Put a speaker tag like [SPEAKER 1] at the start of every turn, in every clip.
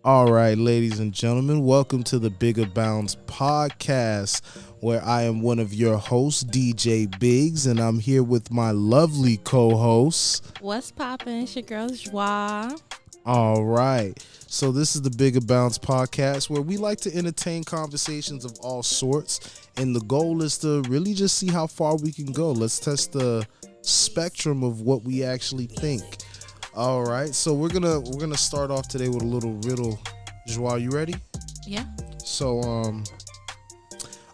[SPEAKER 1] All right, ladies and gentlemen, welcome to the BiggerBoundz Podcast, where I am one of your hosts, DJ Biggs, and I'm here with my lovely co-hosts.
[SPEAKER 2] What's poppin'? It's your girl, JOIE.
[SPEAKER 1] All right, so this is the BiggerBoundz Podcast, where we like to entertain conversations of all sorts, and the goal is to really just see how far we can go. Let's test the spectrum of what we actually think. All right, so we're gonna start off today with a little riddle. Joie, you ready?
[SPEAKER 2] Yeah.
[SPEAKER 1] So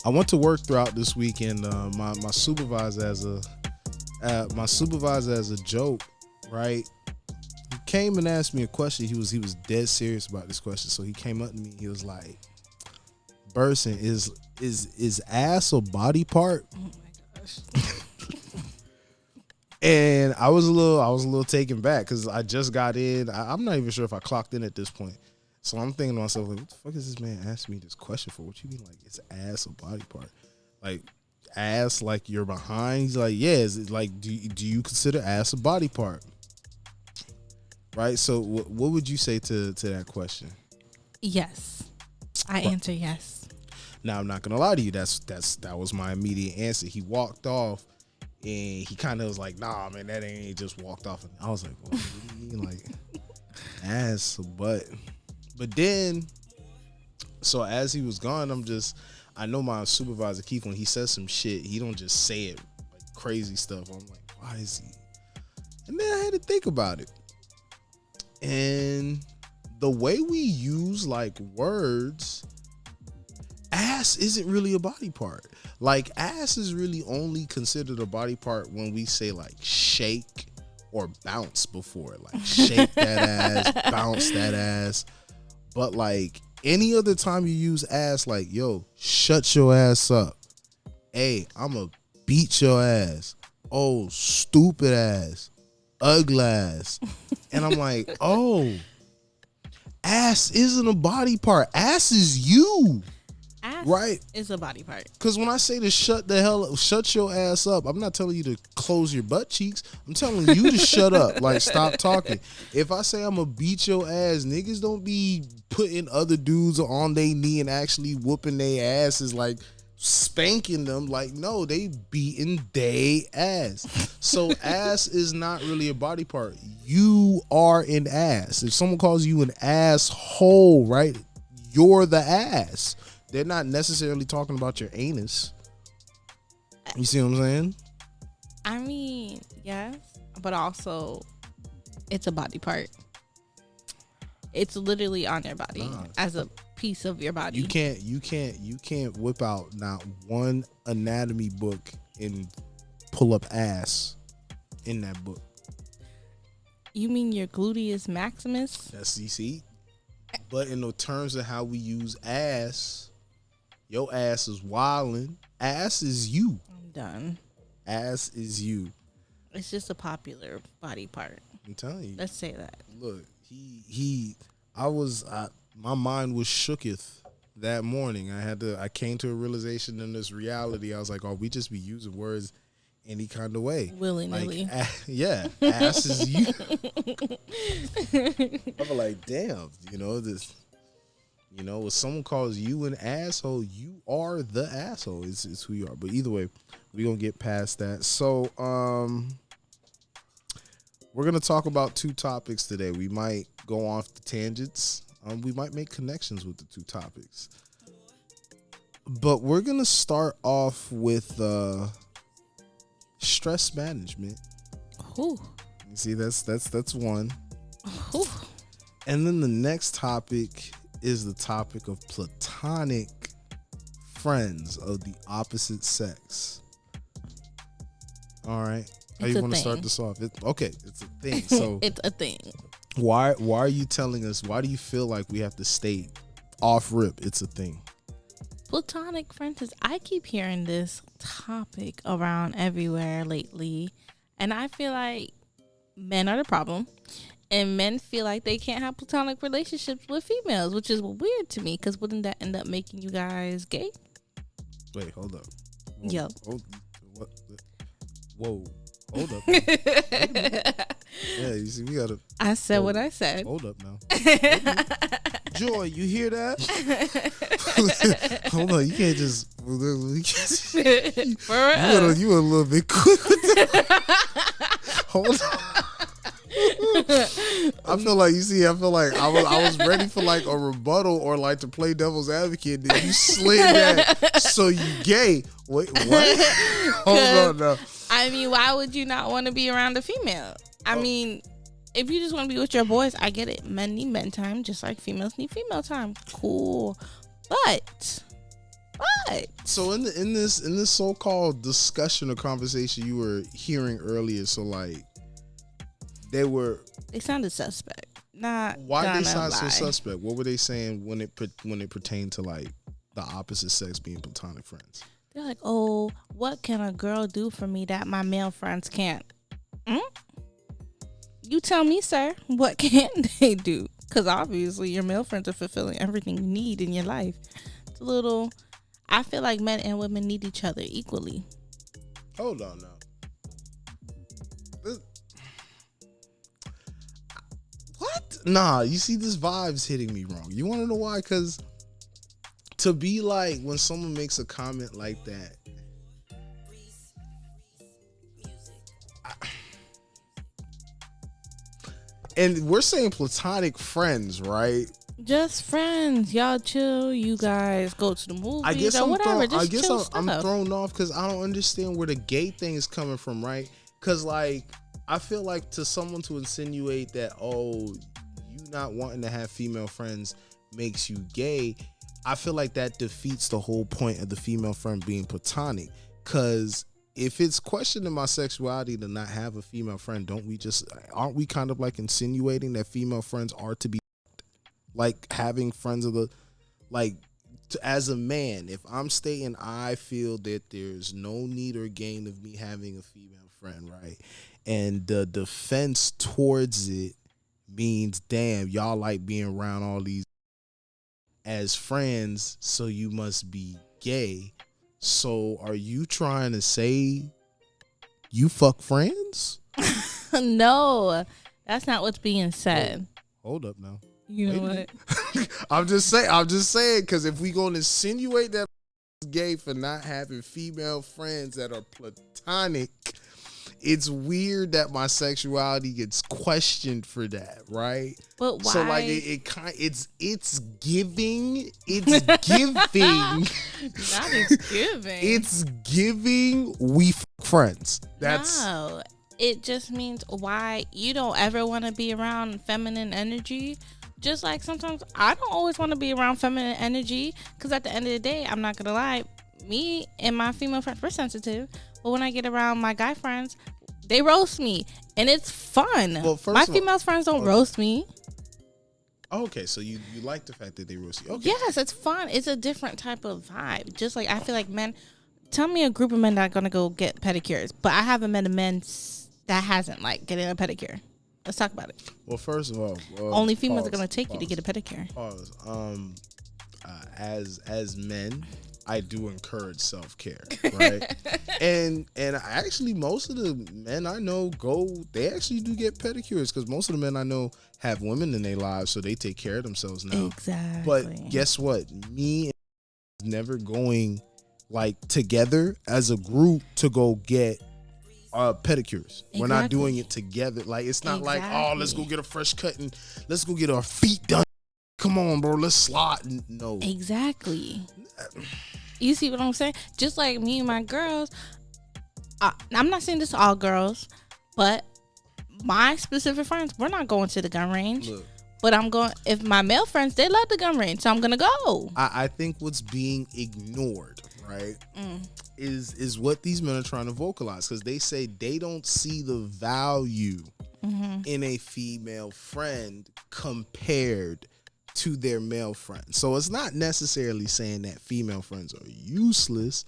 [SPEAKER 1] I went to work throughout this week, and my supervisor as a joke, right? He came and asked me a question. He was dead serious about this question. So he came up to me. He was like, "Burson, is ass a body part?"
[SPEAKER 2] Oh my gosh.
[SPEAKER 1] And I was a little taken back because I just got in. I'm not even sure if I clocked in at this point. So I'm thinking to myself, like, what the fuck is this man asking me this question for? What you mean, like, it's ass a body part? Like, ass, like you're behind? He's like, yeah. Is it like, do you consider ass a body part? Right. So what would you say to that question?
[SPEAKER 2] Yes, I answer yes.
[SPEAKER 1] Now I'm not gonna lie to you. That was my immediate answer. He walked off. And he kind of was like, "Nah, man, that ain't." Just walked off, and I was like, "What do you mean, like ass a butt?" But then, so as he was gone, I know my supervisor Keith, when he says some shit, he don't just say it like crazy stuff. I'm like, why is he? And then I had to think about it, and the way we use like words, ass isn't really a body part. Like, ass is really only considered a body part when we say like shake or bounce before. Like, shake that ass, bounce that ass. But like any other time you use ass, like, yo, shut your ass up. Hey, I'ma beat your ass. Oh, stupid ass. Ugly ass. And I'm like, oh, ass isn't a body part. Ass is you.
[SPEAKER 2] Ass
[SPEAKER 1] right,
[SPEAKER 2] is a body part.
[SPEAKER 1] Because when I say to shut your ass up, I'm not telling you to close your butt cheeks. I'm telling you to shut up. Like, stop talking. If I say I'm gonna beat your ass, niggas don't be putting other dudes on their knee and actually whooping their asses, like spanking them. Like, no, they beating they ass. So ass is not really a body part. You are an ass. If someone calls you an asshole, right, you're the ass. They're not necessarily talking about your anus. You see what I'm saying?
[SPEAKER 2] I mean, yes, but also it's a body part. It's literally on your body as a piece of your body.
[SPEAKER 1] You can't whip out not one anatomy book and pull up ass in that book.
[SPEAKER 2] You mean your gluteus maximus?
[SPEAKER 1] That's, you see. But in the terms of how we use ass, your ass is wildin'. Ass is you.
[SPEAKER 2] I'm done.
[SPEAKER 1] Ass is you.
[SPEAKER 2] It's just a popular body part.
[SPEAKER 1] I'm telling you.
[SPEAKER 2] Let's say that.
[SPEAKER 1] Look, my mind was shooketh that morning. I came to a realization in this reality. I was like, oh, we just be using words any kind of way.
[SPEAKER 2] Willy-nilly.
[SPEAKER 1] Like, yeah, ass is you. I'm like, damn, this. When someone calls you an asshole, you are the asshole. It's who you are. But either way, we're going to get past that. So, we're going to talk about two topics today. We might go off the tangents. We might make connections with the two topics. But we're going to start off with stress management.
[SPEAKER 2] Ooh.
[SPEAKER 1] You see, that's one.
[SPEAKER 2] Ooh.
[SPEAKER 1] And then the next topic is the topic of platonic friends of the opposite sex. All right. How you want to start this off? It's a thing. So
[SPEAKER 2] it's a thing.
[SPEAKER 1] Why are you telling us? Why do you feel like we have to state off rip it's a thing?
[SPEAKER 2] Platonic friends. I keep hearing this topic around everywhere lately, and I feel like men are the problem. And men feel like they can't have platonic relationships with females, which is weird to me, because wouldn't that end up making you guys gay?
[SPEAKER 1] Wait, hold up.
[SPEAKER 2] Yo.
[SPEAKER 1] Whoa. Hold up. Yeah, you see, we gotta.
[SPEAKER 2] I said what I said.
[SPEAKER 1] Hold up now. Joy, you hear that? Hold on, you can't just.
[SPEAKER 2] For real.
[SPEAKER 1] You a little bit quick with that. Hold on. I feel like I was ready for like a rebuttal or like to play devil's advocate. Then you slid that. So you gay? Wait, what? Hold on now.
[SPEAKER 2] I mean, why would you not want to be around a female? I mean, if you just want to be with your boys, I get it. Men need men time, just like females need female time. Cool, but
[SPEAKER 1] so in this so-called discussion or conversation you were hearing earlier, so like they
[SPEAKER 2] sounded suspect. Not
[SPEAKER 1] why
[SPEAKER 2] gonna
[SPEAKER 1] they sound so
[SPEAKER 2] lie.
[SPEAKER 1] suspect? What were they saying when it pertained to like the opposite sex being platonic friends?
[SPEAKER 2] They're like, oh, what can a girl do for me that my male friends can't? You tell me, sir, what can they do? Because obviously your male friends are fulfilling everything you need in your life. It's a little, I feel like men and women need each other equally.
[SPEAKER 1] Hold on now. What? Nah, you see this vibe's hitting me wrong. You want to know why? Because to be like, when someone makes a comment like that, and we're saying platonic friends, right?
[SPEAKER 2] Just friends. Y'all chill. You guys go to the movies
[SPEAKER 1] I guess
[SPEAKER 2] or whatever.
[SPEAKER 1] I guess I'm thrown off because I don't understand where the gay thing is coming from, right? Because like, I feel like to someone to insinuate that, oh, you not wanting to have female friends makes you gay, I feel like that defeats the whole point of the female friend being platonic. Because if it's questioning my sexuality to not have a female friend, aren't we kind of like insinuating that female friends are to be like having friends of the, like, as a man, if I'm stating I feel that there's no need or gain of me having a female friend, right? And the defense towards it means, damn, y'all like being around all these as friends, so you must be gay. So are you trying to say you fuck friends?
[SPEAKER 2] No, that's not what's being said.
[SPEAKER 1] Hold up now.
[SPEAKER 2] You know what?
[SPEAKER 1] I'm just saying, because if we gonna insinuate that gay for not having female friends that are platonic, it's weird that my sexuality gets questioned for that, right?
[SPEAKER 2] But why?
[SPEAKER 1] So like it's giving. Not
[SPEAKER 2] it's giving.
[SPEAKER 1] It's giving we friends.
[SPEAKER 2] No, it just means why you don't ever want to be around feminine energy. Just like sometimes I don't always want to be around feminine energy, because at the end of the day, I'm not gonna lie, me and my female friends, we're sensitive. But when I get around my guy friends, they roast me, and it's fun. Well, my female friends don't roast me.
[SPEAKER 1] Okay, so you like the fact that they roast you. Okay.
[SPEAKER 2] Yes, it's fun. It's a different type of vibe. Just like I feel like men, tell me a group of men that are going to go get pedicures, but I haven't met a man that hasn't like getting a pedicure. Let's talk about it.
[SPEAKER 1] Well, first of all,
[SPEAKER 2] only females are going to take you to get a pedicure.
[SPEAKER 1] Pause. As men, I do encourage self-care, right? and actually most of the men I know they actually do get pedicures, because most of the men I know have women in their lives, so they take care of themselves now.
[SPEAKER 2] Exactly.
[SPEAKER 1] But guess what? Me and never going like together as a group to go get pedicures. Exactly. We're not doing it together. Like, it's not like, oh, let's go get a fresh cut and let's go get our feet done. Come on, bro, let's slide. No.
[SPEAKER 2] Exactly. You see what I'm saying? Just like me and my girls, I'm not saying this to all girls, but my specific friends, we're not going to the gun range. Look, but I'm going, if my male friends, they love the gun range, so I'm going to go.
[SPEAKER 1] I think what's being ignored, right, is what these men are trying to vocalize, because they say they don't see the value in a female friend compared to their male friends. So it's not necessarily saying that female friends are useless.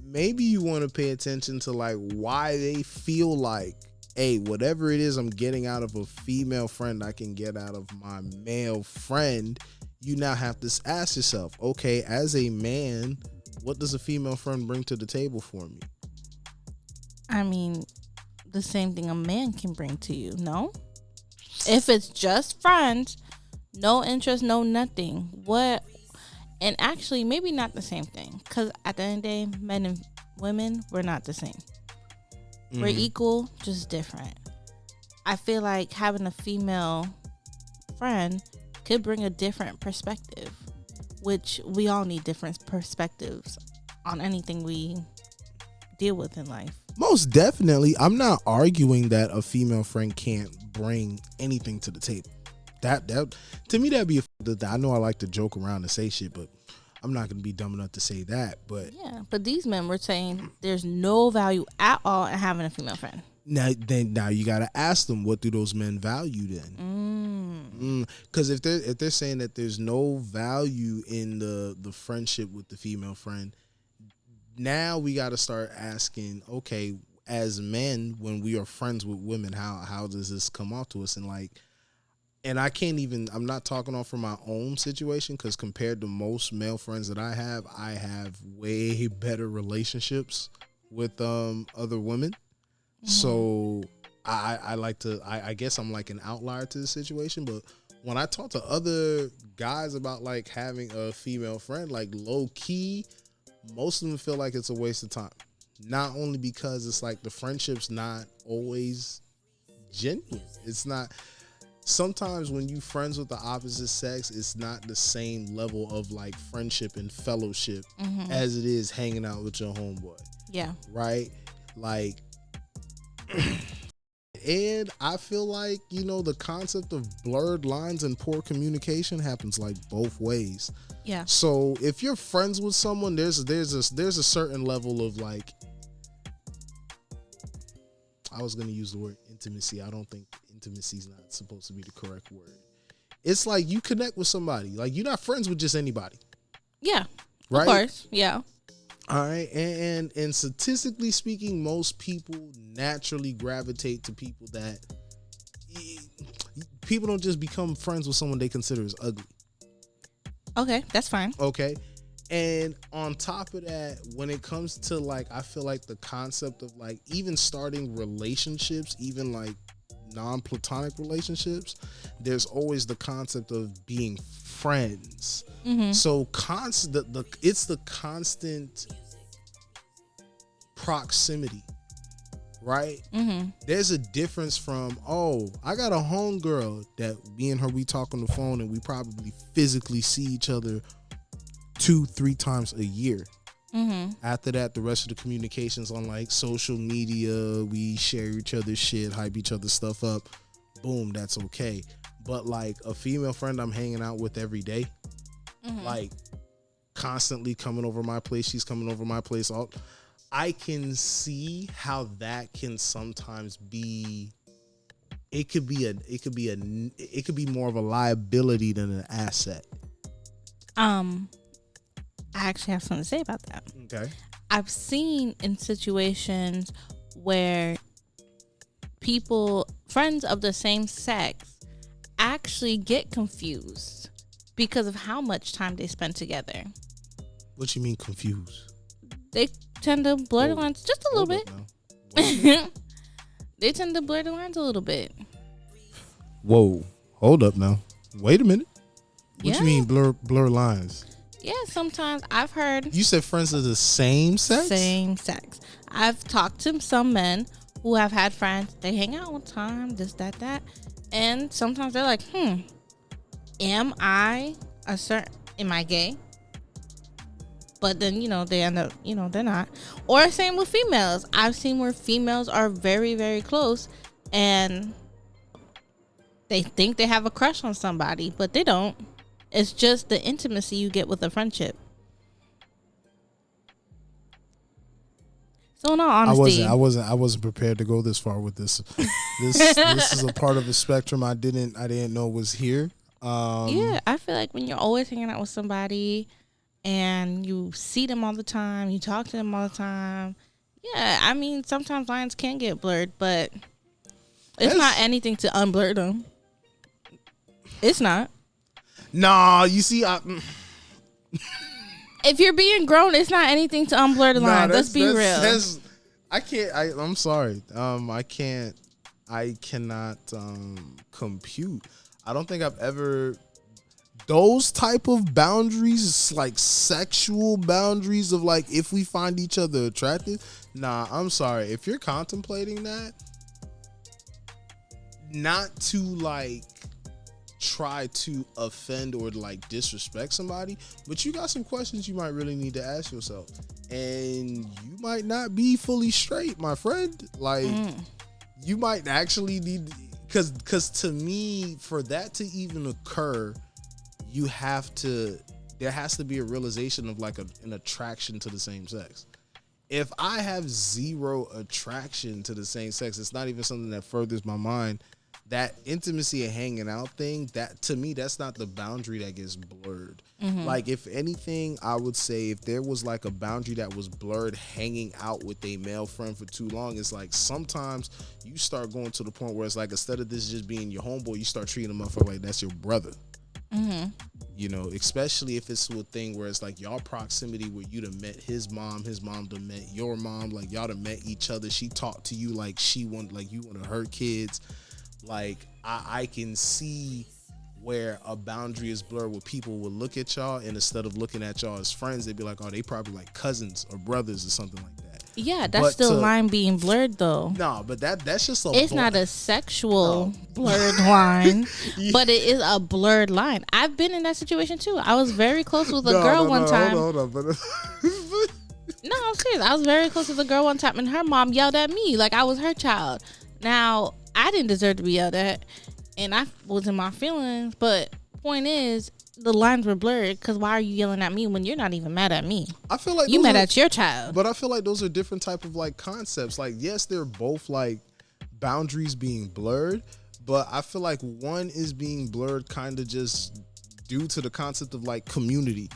[SPEAKER 1] Maybe you want to pay attention to like why they feel like, hey, whatever it is I'm getting out of a female friend, I can get out of my male friend. You now have to ask yourself, okay, as a man, what does a female friend bring to the table for me?
[SPEAKER 2] I mean, the same thing a man can bring to you, no? If it's just friends, No interest, no nothing. What? And actually, maybe not the same thing. Because at the end of the day, men and women, we're not the same. We're equal, just different. I feel like having a female friend could bring a different perspective, which we all need different perspectives on anything we deal with in life.
[SPEAKER 1] Most definitely. I'm not arguing that a female friend can't bring anything to the table. That to me, that'd be I know I like to joke around and say shit, but I'm not going to be dumb enough to say that. But
[SPEAKER 2] yeah, but these men were saying there's no value at all in having a female friend.
[SPEAKER 1] Now you got to ask them, what do those men value then? Because if they're saying that there's no value in the friendship with the female friend, now we got to start asking, okay, as men, when we are friends with women, how does this come off to us? And I can't even, I'm not talking off from my own situation, because compared to most male friends that I have way better relationships with other women. So I like to, I guess I'm like an outlier to the situation, but when I talk to other guys about like having a female friend, like low key, most of them feel like it's a waste of time. Not only because it's like the friendship's not always genuine. It's not. Sometimes when you friends with the opposite sex, it's not the same level of like friendship and fellowship as it is hanging out with your homeboy. Yeah. Right? Like, and I feel like, the concept of blurred lines and poor communication happens like both ways. Yeah. So if you're friends with someone, there's a certain level of like, I was going to use the word intimacy. I don't think intimacy is not supposed to be the correct word. It's like you connect with somebody. Like, you're not friends with just anybody. Yeah. Right? Of course. Yeah. All right. And statistically speaking, most people naturally gravitate to people that people don't just become friends with someone they consider as ugly.
[SPEAKER 2] Okay. That's fine.
[SPEAKER 1] Okay. And on top of that, when it comes to like, I feel like the concept of like even starting relationships, even like non-platonic relationships, there's always the concept of being friends. So it's the constant proximity, right? There's a difference from, I got a homegirl that me and her, we talk on the phone and we probably physically see each other 2-3 times a year. After that, the rest of the communications on like social media, we share each other's shit, hype each other's stuff up. Boom, that's okay. But like a female friend I'm hanging out with every day, like constantly coming over my place, she's coming over my place. I can see how that can sometimes be. It could be more of a liability than an asset.
[SPEAKER 2] I actually have something to say about that.
[SPEAKER 1] Okay.
[SPEAKER 2] I've seen in situations where friends of the same sex, actually get confused because of how much time they spend together.
[SPEAKER 1] What you mean confused?
[SPEAKER 2] They tend to blur the lines just a little bit. They tend to blur the lines a little bit.
[SPEAKER 1] Whoa. Hold up now. Wait a minute. What you mean blur lines?
[SPEAKER 2] Yeah, sometimes I've heard.
[SPEAKER 1] You said friends of the same sex?
[SPEAKER 2] Same sex. I've talked to some men who have had friends. They hang out all the time, this, that. And sometimes they're like, am I gay? But then, they end up, they're not. Or same with females. I've seen where females are very, very close and they think they have a crush on somebody, but they don't. It's just the intimacy you get with a friendship. So in all honesty,
[SPEAKER 1] I wasn't prepared to go this far with this. This is a part of the spectrum I didn't know was here.
[SPEAKER 2] Yeah, I feel like when you're always hanging out with somebody and you see them all the time, you talk to them all the time. Yeah, I mean sometimes lines can get blurred, but it's not anything to unblur them. It's not.
[SPEAKER 1] Nah, you see,
[SPEAKER 2] if you're being grown, it's not anything to unblur the line. Let's be real.
[SPEAKER 1] I'm sorry. I cannot compute. I don't think I've ever those type of boundaries, like sexual boundaries of like if we find each other attractive, nah, I'm sorry. If you're contemplating that, not to like try to offend or like disrespect somebody, but you got some questions you might really need to ask yourself. And you might not be fully straight, my friend. Like you might actually need, because to me, for that to even occur, there has to be a realization of like an attraction to the same sex. If I have zero attraction to the same sex, it's not even something that furthers my mind. That intimacy and hanging out thing, that to me, that's not the boundary that gets blurred. Like if anything, I would say if there was like a boundary that was blurred, hanging out with a male friend for too long, it's like sometimes you start going to the point where it's like instead of this just being your homeboy, you start treating him like that's your brother. You know, especially if it's a thing where it's like y'all proximity where you done met his mom done met your mom, like y'all done met each other. She talked to you like she wanted, like you wanted her kids. Like I can see where a boundary is blurred where people will look at y'all and instead of looking at y'all as friends, they'd be like, oh, they probably like cousins or brothers or something like that.
[SPEAKER 2] Yeah, that's still line being blurred though.
[SPEAKER 1] No, but that's just
[SPEAKER 2] it's not a sexual blurred line, but it is a blurred line. I've been in that situation too. I was very close with a girl one time.
[SPEAKER 1] Hold on.
[SPEAKER 2] No, I'm serious. I was very close with a girl one time and her mom yelled at me like I was her child. Now, I didn't deserve to be yelled at and I was in my feelings, but point is, the lines were blurred because why are you yelling at me when you're not even mad at me?
[SPEAKER 1] I feel like
[SPEAKER 2] you mad at your child.
[SPEAKER 1] But I feel like those are different type of like concepts. Like, yes, they're both like boundaries being blurred, but I feel like one is being blurred kind of just due to the concept of like community.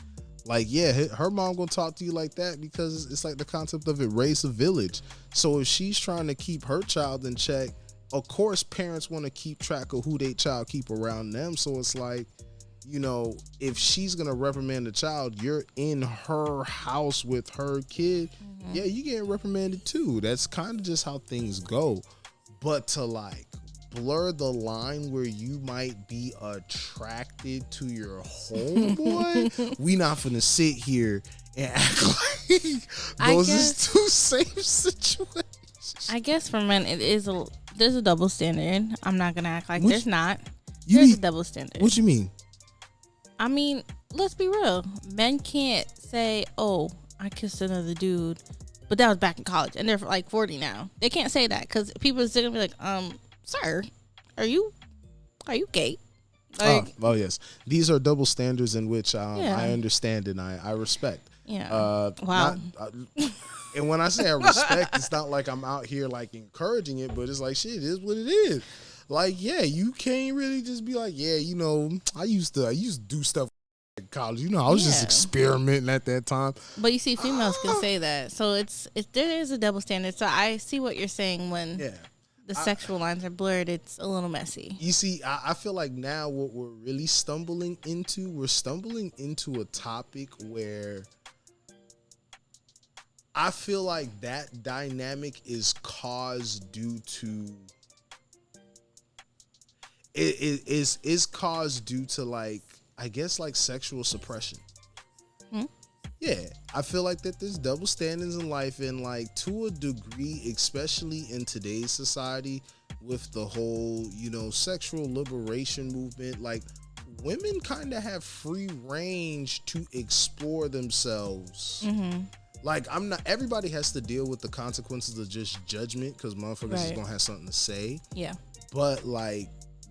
[SPEAKER 1] Like, yeah, her mom gonna talk to you like that because it's like the concept of it raise a village. So if she's trying to keep her child in check, of course parents want to keep track of who their child keep around them. So it's like, you know, if she's gonna reprimand the child, you're in her house with her kid. Yeah, you getting reprimanded too. That's kind of just how things go. But to like blur the line where you might be attracted to your homeboy, we not finna sit here and act like those is two same situations.
[SPEAKER 2] I guess for men there's a double standard. I'm not gonna act like there's not. There's a double standard.
[SPEAKER 1] What you mean?
[SPEAKER 2] I mean, let's be real. Men can't say, "Oh, I kissed another dude," but that was back in college, and they're like 40 now. They can't say that because people are still gonna be like, "Sir, are you gay?" Like,
[SPEAKER 1] oh yes, these are double standards in which I understand and I respect.
[SPEAKER 2] Yeah. Wow.
[SPEAKER 1] And when I say I respect, it's not like I'm out here like encouraging it, but it's like shit, it is what it is. Like, yeah, you can't really just be like, yeah, you know, I used to do stuff in college. You know, I was just experimenting at that time.
[SPEAKER 2] But you see, females can say that, so there is a double standard. So I see what you're saying when the sexual lines are blurred. It's a little messy.
[SPEAKER 1] You see, I feel like now what we're really stumbling into a topic where I feel like that dynamic is caused due to caused due to like, I guess like sexual suppression. Yeah, I feel like that there's double standards in life, and like to a degree, especially in today's society with the whole, you know, sexual liberation movement, like women kind of have free range to explore themselves. Like, everybody has to deal with the consequences of just judgment because motherfuckers is gonna have something to say.
[SPEAKER 2] Yeah.
[SPEAKER 1] But like,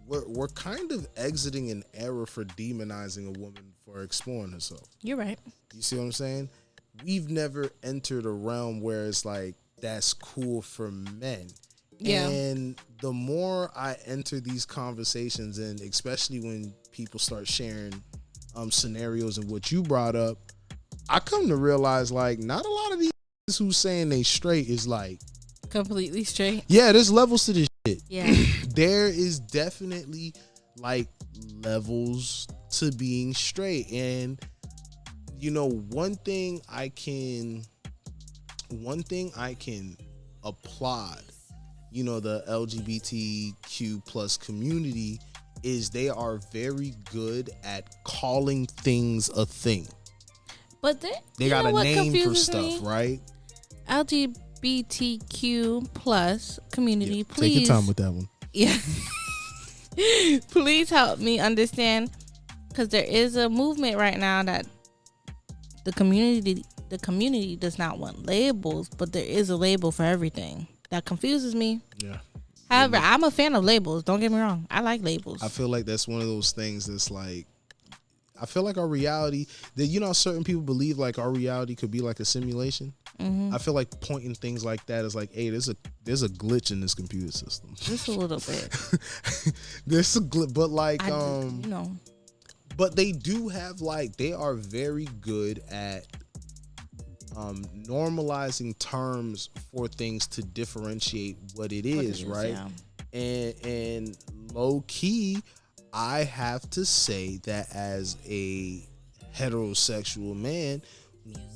[SPEAKER 1] we're kind of exiting an era for demonizing a woman for exploring herself.
[SPEAKER 2] You're right.
[SPEAKER 1] You see what I'm saying? We've never entered a realm where it's like, that's cool for men. Yeah. And the more I enter these conversations, and especially when people start sharing scenarios and what you brought up, I come to realize like not a lot of these who's saying they straight is like
[SPEAKER 2] completely straight.
[SPEAKER 1] Yeah, there's levels to this shit.
[SPEAKER 2] Yeah.
[SPEAKER 1] There is definitely like levels to being straight. And you know, one thing I can applaud, you know, the LGBTQ plus community is they are very good at calling things a thing.
[SPEAKER 2] But
[SPEAKER 1] they got a name for stuff, right?
[SPEAKER 2] LGBTQ plus community, please.
[SPEAKER 1] Take your time with that one.
[SPEAKER 2] Yeah. Please help me understand, because there is a movement right now that the community does not want labels, but there is a label for everything. That confuses me.
[SPEAKER 1] Yeah.
[SPEAKER 2] However, I'm a fan of labels. Don't get me wrong. I like labels.
[SPEAKER 1] I feel like that's one of those things that's like, I feel like our reality, that, you know, certain people believe like our reality could be like a simulation. Mm-hmm. I feel like pointing things like that is like, hey, there's a glitch in this computer system.
[SPEAKER 2] Just a little bit.
[SPEAKER 1] There's a glitch, but like,
[SPEAKER 2] you know.
[SPEAKER 1] But they do have like, they are very good at normalizing terms for things to differentiate what it is, right? Yeah. And low key, I have to say that as a heterosexual man,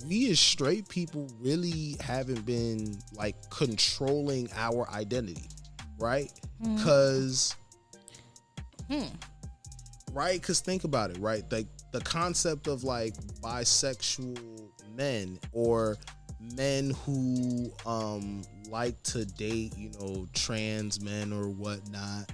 [SPEAKER 1] we as straight people really haven't been like controlling our identity, right? Because right, because think about it, right? Like the concept of like bisexual men or men who like to date, you know, trans men or whatnot.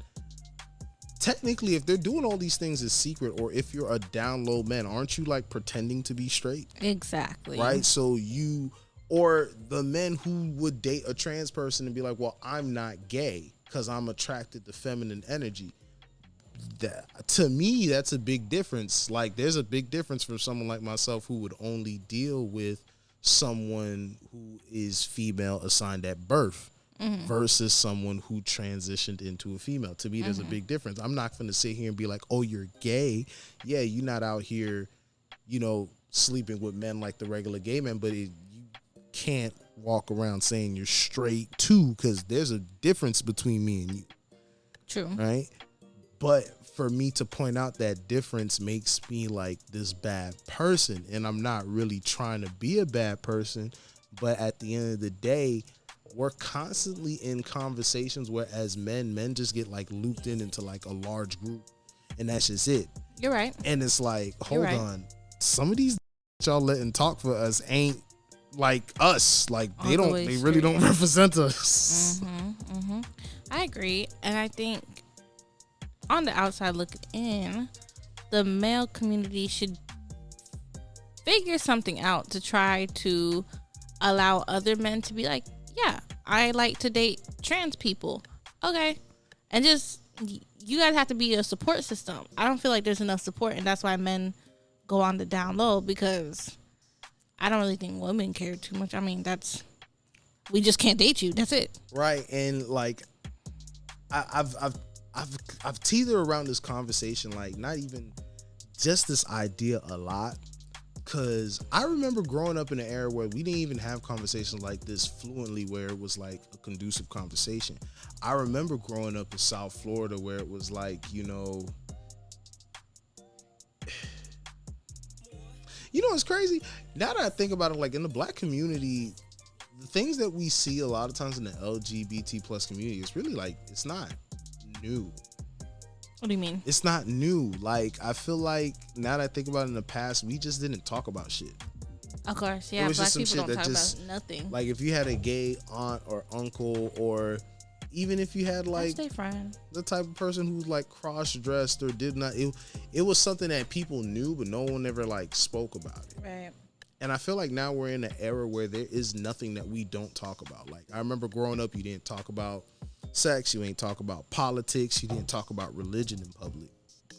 [SPEAKER 1] Technically, if they're doing all these things as secret, or if you're a down low man, aren't you like pretending to be straight?
[SPEAKER 2] Exactly.
[SPEAKER 1] Right? So you, or the men who would date a trans person and be like, well, I'm not gay because I'm attracted to feminine energy. That, to me, that's a big difference. Like, there's a big difference for someone like myself who would only deal with someone who is female assigned at birth. Versus someone who transitioned into a female. To me, there's a big difference. I'm not going to sit here and be like, oh, you're gay. Yeah, you're not out here, you know, sleeping with men like the regular gay men, but you can't walk around saying you're straight too, because there's a difference between me and you.
[SPEAKER 2] True.
[SPEAKER 1] Right? But for me to point out that difference makes me like this bad person, and I'm not really trying to be a bad person, but at the end of the day, we're constantly in conversations where as men just get like looped into like a large group, and that's just it.
[SPEAKER 2] You're right.
[SPEAKER 1] And it's like, hold on, some of these y'all letting talk for us ain't like us. Like they really don't represent us.
[SPEAKER 2] I agree. And I think on the outside looking in, the male community should figure something out to try to allow other men to be like, yeah, I like to date trans people. Okay. And just, you guys have to be a support system. I don't feel like there's enough support, and that's why men go on the down low, because I don't really think women care too much. I mean, we just can't date you. That's it.
[SPEAKER 1] Right. And like, I've teetered around this conversation, like not even just this idea a lot. Because I remember growing up in an era where we didn't even have conversations like this fluently, where it was like a conducive conversation. I remember growing up in South Florida where it was like, you know, it's crazy. Now that I think about it, like in the black community, the things that we see a lot of times in the LGBT plus community, it's really like, it's not new.
[SPEAKER 2] What do you mean?
[SPEAKER 1] It's not new. Like, I feel like now that I think about it, in the past, we just didn't talk about shit.
[SPEAKER 2] Of course, yeah. Black people don't talk about nothing.
[SPEAKER 1] Like, if you had a gay aunt or uncle, or even if you had like the type of person who's like cross-dressed or did not, it was something that people knew, but no one ever like spoke about it.
[SPEAKER 2] Right.
[SPEAKER 1] And I feel like now we're in an era where there is nothing that we don't talk about. Like, I remember growing up, you didn't talk about sex, you ain't talk about politics, you didn't talk about religion in public.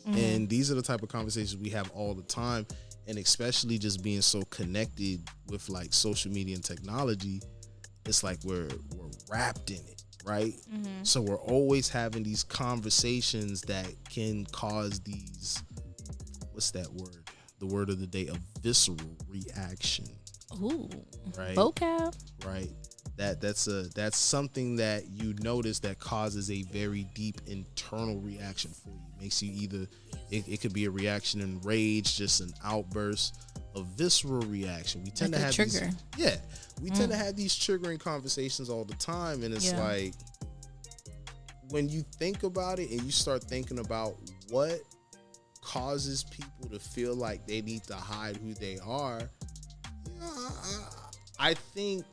[SPEAKER 1] And these are the type of conversations we have all the time. And especially just being so connected with like social media and technology, it's like we're wrapped in it, right? So we're always having these conversations that can cause these, what's that word? The word of the day, a visceral reaction.
[SPEAKER 2] Ooh,
[SPEAKER 1] right?
[SPEAKER 2] Vocab.
[SPEAKER 1] Right. That's something that you notice that causes a very deep internal reaction for you. Makes you either, it could be a reaction in rage, just an outburst, a visceral reaction. We tend to have trigger. We tend to have these triggering conversations all the time, and it's like, when you think about it and you start thinking about what causes people to feel like they need to hide who they are, I think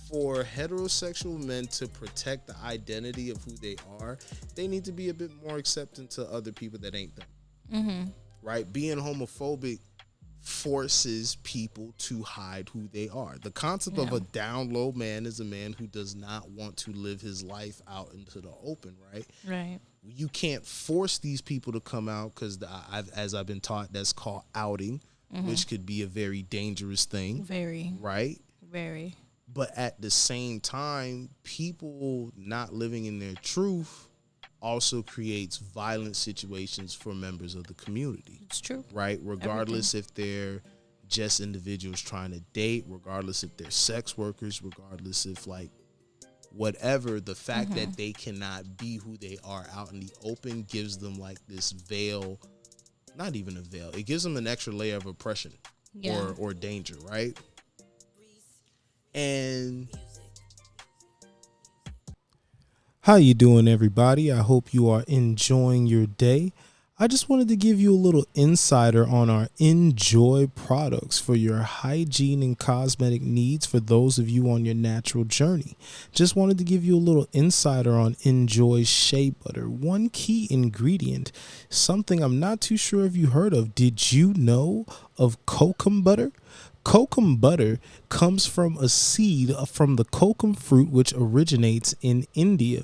[SPEAKER 1] for heterosexual men to protect the identity of who they are, they need to be a bit more accepting to other people that ain't them. Mm-hmm. Right? Being homophobic forces people to hide who they are. The concept of a down low man is a man who does not want to live his life out into the open, right?
[SPEAKER 2] Right.
[SPEAKER 1] You can't force these people to come out because, as I've been taught, that's called outing, which could be a very dangerous thing.
[SPEAKER 2] Very.
[SPEAKER 1] Right?
[SPEAKER 2] Very.
[SPEAKER 1] But at the same time, people not living in their truth also creates violent situations for members of the community.
[SPEAKER 2] It's true.
[SPEAKER 1] Right? Regardless if they're just individuals trying to date, regardless if they're sex workers, regardless if like whatever, the fact that they cannot be who they are out in the open gives them like this veil, not even a veil. It gives them an extra layer of oppression or danger, right? And how you doing, everybody? I hope you are enjoying your day. I just wanted to give you a little insider on our ENJOIE products for your hygiene and cosmetic needs for those of you on your natural journey. Just wanted to give you a little insider on ENJOIE Shea Butter. One key ingredient, something I'm not too sure if you heard of. Did you know of kokum butter? Kokum butter comes from a seed from the kokum fruit, which originates in India.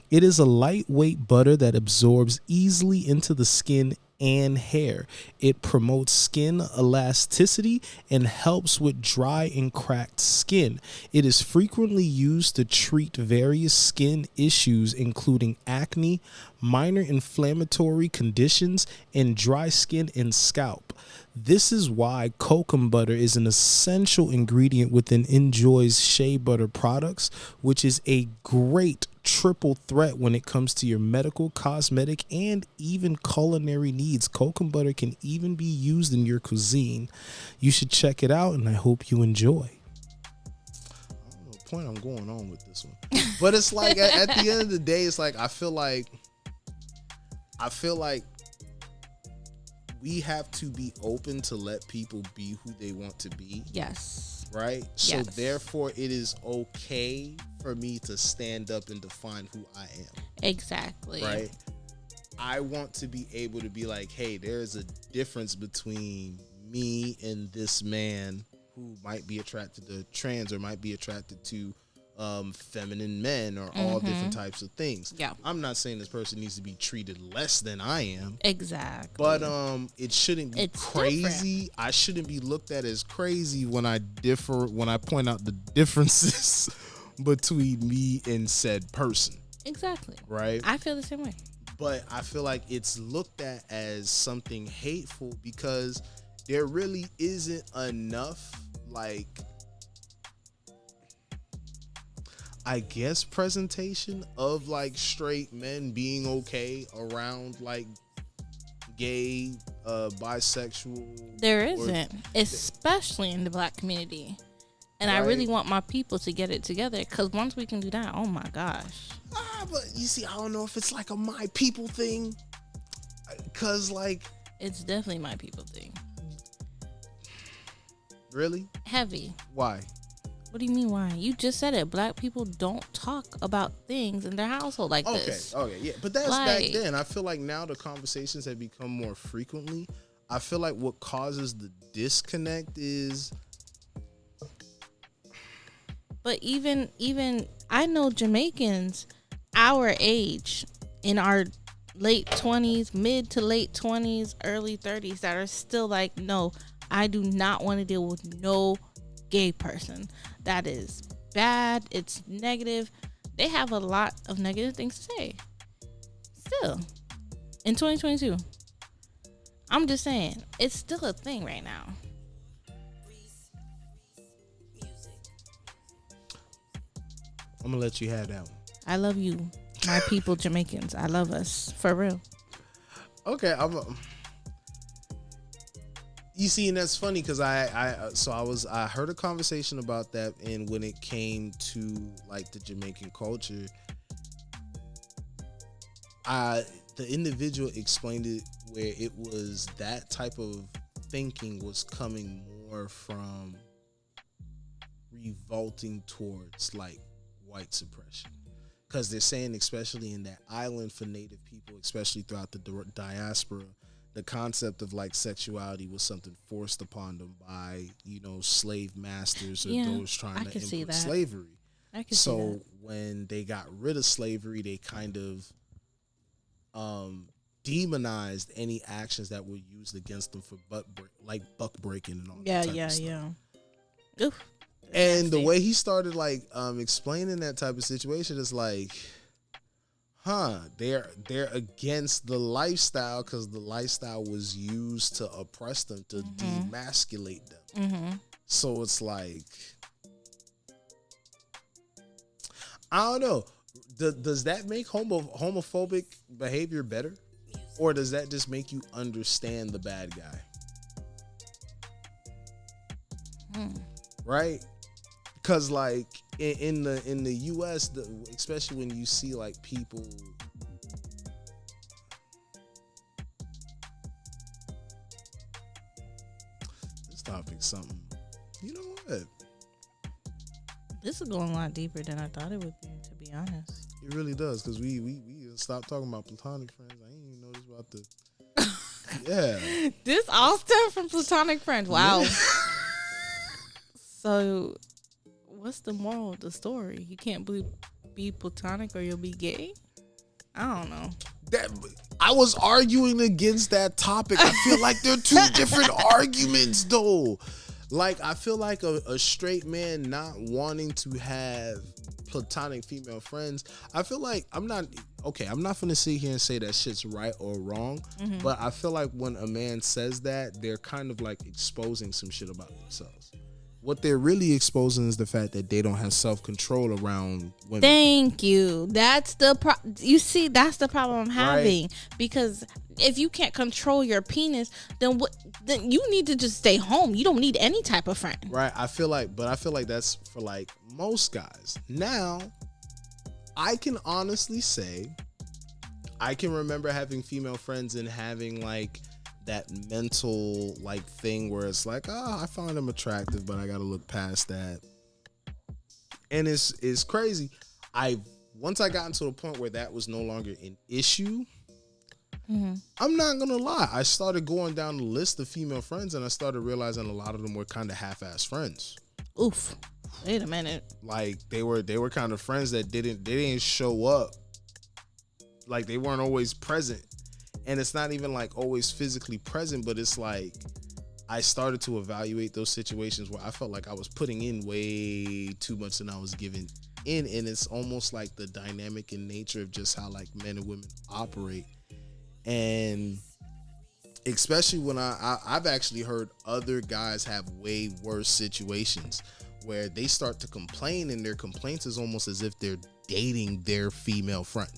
[SPEAKER 1] It is a lightweight butter that absorbs easily into the skin and hair. It promotes skin elasticity and helps with dry and cracked skin. It is frequently used to treat various skin issues, including acne, minor inflammatory conditions, and dry skin and scalp. This is why kokum butter is an essential ingredient within ENJOIE's Shea Butter products, which is a great triple threat when it comes to your medical, cosmetic, and even culinary needs. Kokum butter can even be used in your cuisine. You should check it out, and I hope you enjoy. I don't know the point I'm going on with this one, but it's like at the end of the day, it's like I feel like we have to be open to let people be who they want to be.
[SPEAKER 2] Yes.
[SPEAKER 1] Right? So therefore it is okay for me to stand up and define who I am.
[SPEAKER 2] Exactly.
[SPEAKER 1] Right? I want to be able to be like, hey, there's a difference between me and this man who might be attracted to trans or might be attracted to feminine men or all different types of things.
[SPEAKER 2] Yeah.
[SPEAKER 1] I'm not saying this person needs to be treated less than I am.
[SPEAKER 2] Exactly.
[SPEAKER 1] But it shouldn't be crazy.
[SPEAKER 2] Different.
[SPEAKER 1] I shouldn't be looked at as crazy when I point out the differences between me and said person.
[SPEAKER 2] Exactly.
[SPEAKER 1] Right?
[SPEAKER 2] I feel the same way.
[SPEAKER 1] But I feel like it's looked at as something hateful because there really isn't enough like I guess presentation of like straight men being okay around like gay, bisexual.
[SPEAKER 2] There isn't, especially in the Black community. And I really want my people to get it together because once we can do that, oh my gosh.
[SPEAKER 1] But you see, I don't know if it's like a my people thing. Because like.
[SPEAKER 2] It's definitely my people thing.
[SPEAKER 1] Really?
[SPEAKER 2] Heavy.
[SPEAKER 1] Why?
[SPEAKER 2] What do you mean why? You just said it. Black people don't talk about things in their household like this.
[SPEAKER 1] Okay, yeah. But that's back then. I feel like now the conversations have become more frequently. I feel like what causes the disconnect is...
[SPEAKER 2] But even I know Jamaicans our age in our late 20s, mid to late 20s, early 30s that are still like, no, I do not want to deal with no gay person. That is bad. It's negative. They have a lot of negative things to say. Still, in 2022, I'm just saying, it's still a thing right now.
[SPEAKER 1] I'm gonna let you have that one.
[SPEAKER 2] I love you, my people, Jamaicans. I love us for real.
[SPEAKER 1] Okay, you see, and that's funny because I heard a conversation about that, and when it came to like the Jamaican culture, the individual explained it where it was that type of thinking was coming more from revolting towards like white suppression, because they're saying, especially in that island for Native people, especially throughout the diaspora, the concept of like sexuality was something forced upon them by, you know, slave masters or those trying to implement slavery.
[SPEAKER 2] I can see that.
[SPEAKER 1] When they got rid of slavery, they kind of demonized any actions that were used against them for buck breaking and all that type of stuff.
[SPEAKER 2] Oof.
[SPEAKER 1] And the way he started like explaining that type of situation is like, they're against the lifestyle because the lifestyle was used to oppress them, to demasculate them. So it's like, I don't know. Does that make homophobic behavior better? Or does that just make you understand the bad guy? Right? Because like in the US, especially when you see like people, this topic's something, you know what?
[SPEAKER 2] This is going a lot deeper than I thought it would be, to be honest.
[SPEAKER 1] It really does, because we stopped talking about platonic friends. I didn't even know this about the yeah.
[SPEAKER 2] This all stemmed from platonic friends. Wow. Yeah. So what's the moral of the story? You can't be platonic or you'll be gay? I don't know. I was arguing against that topic. I feel like they're two different arguments though. Like, I feel like a straight man not wanting to have platonic female friends, I feel like I'm not gonna sit here and say that shit's right or wrong, but I feel like when a man says that, they're kind of like exposing some shit about themselves. What they're really exposing is the fact that they don't have self-control around women. Thank you. That's the you see, that's the problem I'm having. Right. Because if you can't control your penis, then then you need to just stay home. You don't need any type of friend.
[SPEAKER 1] Right. I feel like that's for like most guys. Now, I can honestly say I can remember having female friends and having like that mental like thing where it's like, I find them attractive, but I gotta look past that. And it's crazy. Once I got into a point where that was no longer an issue, I'm not gonna lie, I started going down the list of female friends and I started realizing a lot of them were kind of half-ass friends.
[SPEAKER 2] Oof. Wait a minute.
[SPEAKER 1] Like they were kind of friends that didn't show up. Like they weren't always present. And it's not even like always physically present, but it's like I started to evaluate those situations where I felt like I was putting in way too much than I was giving in. And it's almost like the dynamic in nature of just how like men and women operate. And especially when I've actually heard other guys have way worse situations where they start to complain, and their complaints is almost as if they're dating their female friend.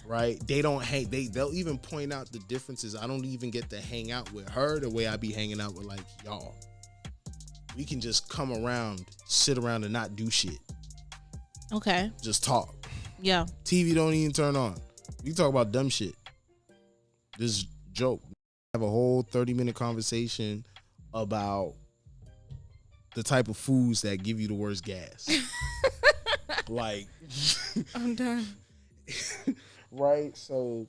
[SPEAKER 1] Right? They'll even point out the differences. I don't even get to hang out with her the way I be hanging out with like y'all. We can just come around, sit around and not do shit.
[SPEAKER 2] Okay.
[SPEAKER 1] Just talk.
[SPEAKER 2] Yeah.
[SPEAKER 1] TV don't even turn on. We talk about dumb shit. This joke. Have a whole 30-minute conversation about the type of foods that give you the worst gas. Like
[SPEAKER 2] I'm done.
[SPEAKER 1] Right? So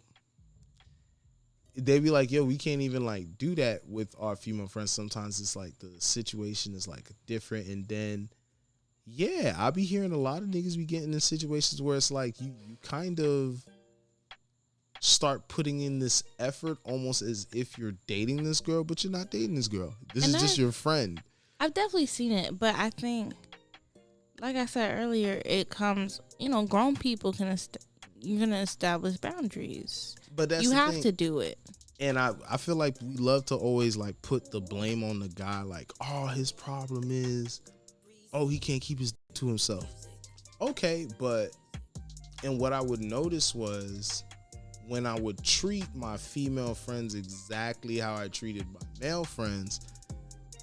[SPEAKER 1] they be like, yo, we can't even like do that with our female friends. Sometimes it's like the situation is like different. And then I be hearing a lot of niggas be getting in situations where it's like you kind of start putting in this effort almost as if you're dating this girl, but you're not dating this girl. This is just your friend.
[SPEAKER 2] I've definitely seen it, but I think, like I said earlier, it comes, grown people you're gonna establish boundaries.
[SPEAKER 1] But that's
[SPEAKER 2] you have to do it.
[SPEAKER 1] And I feel like we love to always like put the blame on the guy, like, his problem is, he can't keep his to himself. Okay, and what I would notice was when I would treat my female friends exactly how I treated my male friends,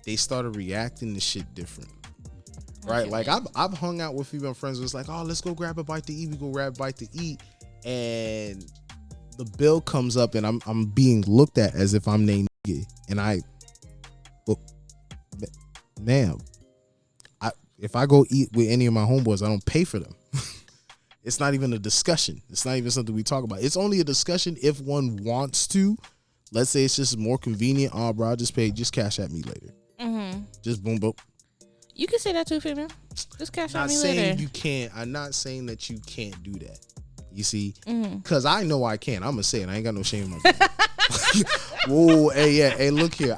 [SPEAKER 1] they started reacting to shit different. Right? Like I've hung out with female friends where it's like, let's go grab a bite to eat. We go grab a bite to eat. and the bill comes up, and I'm being looked at as if I'm named nigga, and ma'am, if I go eat with any of my homeboys, I don't pay for them. It's not even a discussion. It's not even something we talk about. It's only a discussion if one wants to. Let's say it's just more convenient. Oh, bro, I'll just pay. Just cash at me later. Mm-hmm. Just boom, boom.
[SPEAKER 2] You can say that too, female. Just cash at me later.
[SPEAKER 1] Not saying you can't. I'm not saying that you can't do that. You see? Because I know I can. I'm going to say it. I ain't got no shame in my body. Whoa, hey, yeah. Hey, look here.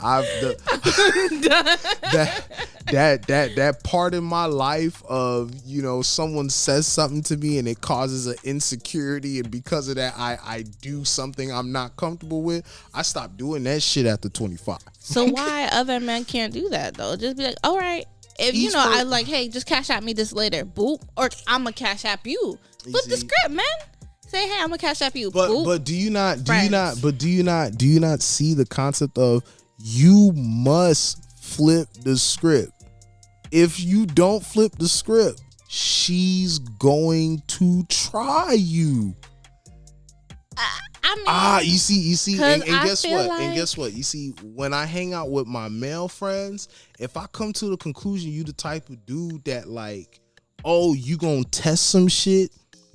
[SPEAKER 1] That part in my life of, you know, someone says something to me and it causes an insecurity, and because of that I do something I'm not comfortable with. I stopped doing that shit after 25.
[SPEAKER 2] So why other men can't do that though? Just be like, all right, if you know, I like, hey, just cash at me this later, boop, or I'm gonna cash app you. Flip the script, man. Say, hey, I'm gonna cash app you.
[SPEAKER 1] But do you not see the concept of you must flip the script? If you don't flip the script, she's going to try you. I mean, you see, and guess what? And guess what? You see, when I hang out with my male friends, if I come to the conclusion you the type of dude that like, oh, you gonna test some shit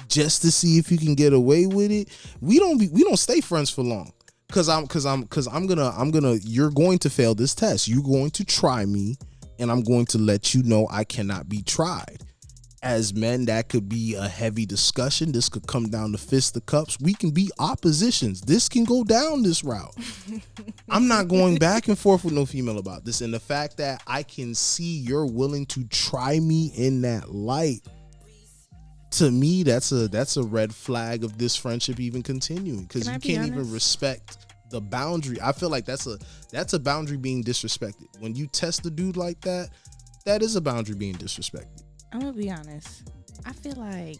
[SPEAKER 1] just to see if you can get away with it, we don't stay friends for long. Cause I'm gonna you're going to fail this test. You're going to try me, and I'm going to let you know I cannot be tried. As men, that could be a heavy discussion. This could come down to fisticuffs. We can be oppositions. This can go down this route. I'm not going back and forth with no female about this. And the fact that I can see you're willing to try me in that light, to me, that's a red flag of this friendship even continuing, because you can't even respect the boundary. I feel like that's a boundary being disrespected. When you test a dude like that, that is a boundary being disrespected.
[SPEAKER 2] I'm gonna be honest. I feel like